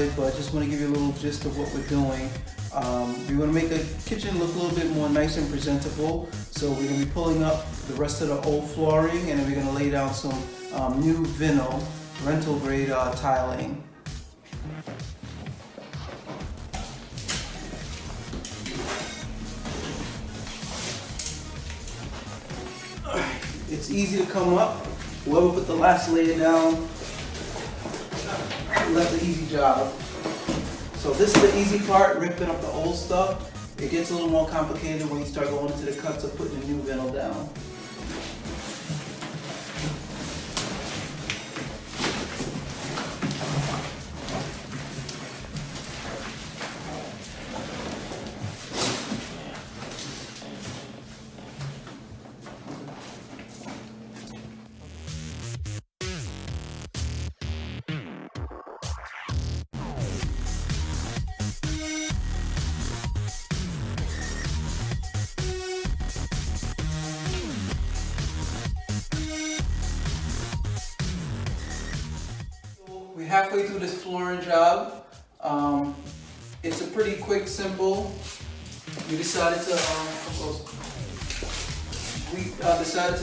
started, but I just want to give you a little gist of what we're doing. We want to make the kitchen look a little bit more nice and presentable. So we're going to be pulling up the rest of the old flooring, and then we're going to lay down some new vinyl, rental grade tiling. It's easy to come up. Whoever put the last layer down left the easy job. So this is the easy part, ripping up the old stuff. It gets a little more complicated when you start going into the cuts of putting the new vinyl down. We're halfway through this flooring job. It's a pretty quick, simple. We decided to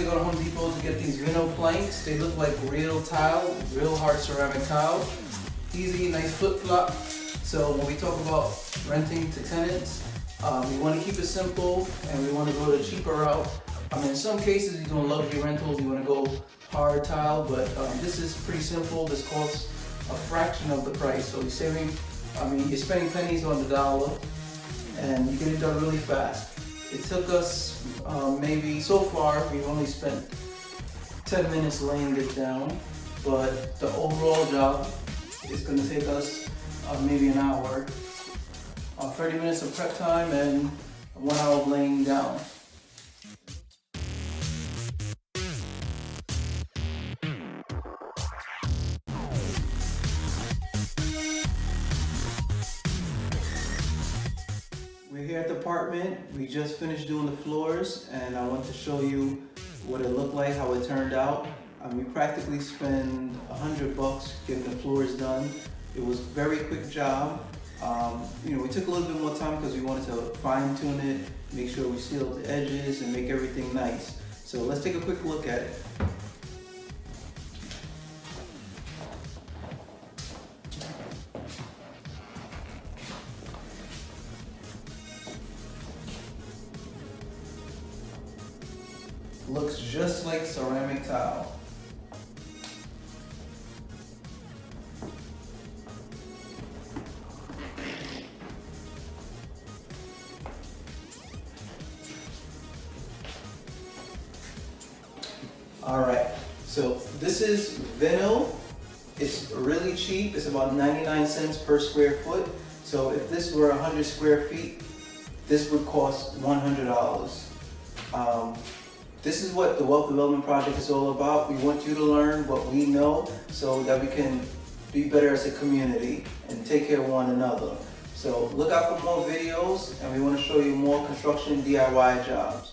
go to Home Depot to get these vinyl planks. They look like real tile, real hard ceramic tile. Easy, nice flip-flop. So when we talk about renting to tenants, we want to keep it simple and we want to go the cheaper route. In some cases, you're doing luxury rentals, you want to go hard tile, but this is pretty simple. This costs a fraction of the price, so you're saving. You're spending pennies on the dollar, and you get it done really fast. It took us maybe so far we've only spent 10 minutes laying it down, but the overall job is going to take us maybe an hour, 30 minutes of prep time, and 1 hour of laying down. We're here at the apartment. We just finished doing the floors, and I want to show you what it looked like, how it turned out. We practically spent $100 getting the floors done. It was a very quick job. We took a little bit more time because we wanted to fine tune it, make sure we sealed the edges and make everything nice. So let's take a quick look at it. Looks just like ceramic tile. Alright, so this is vinyl. It's really cheap. It's about 99 cents per square foot. So if this were 100 square feet, this would cost $100. This is what the Wealth Development Project is all about. We want you to learn what we know so that we can be better as a community and take care of one another. So look out for more videos, and we want to show you more construction DIY jobs.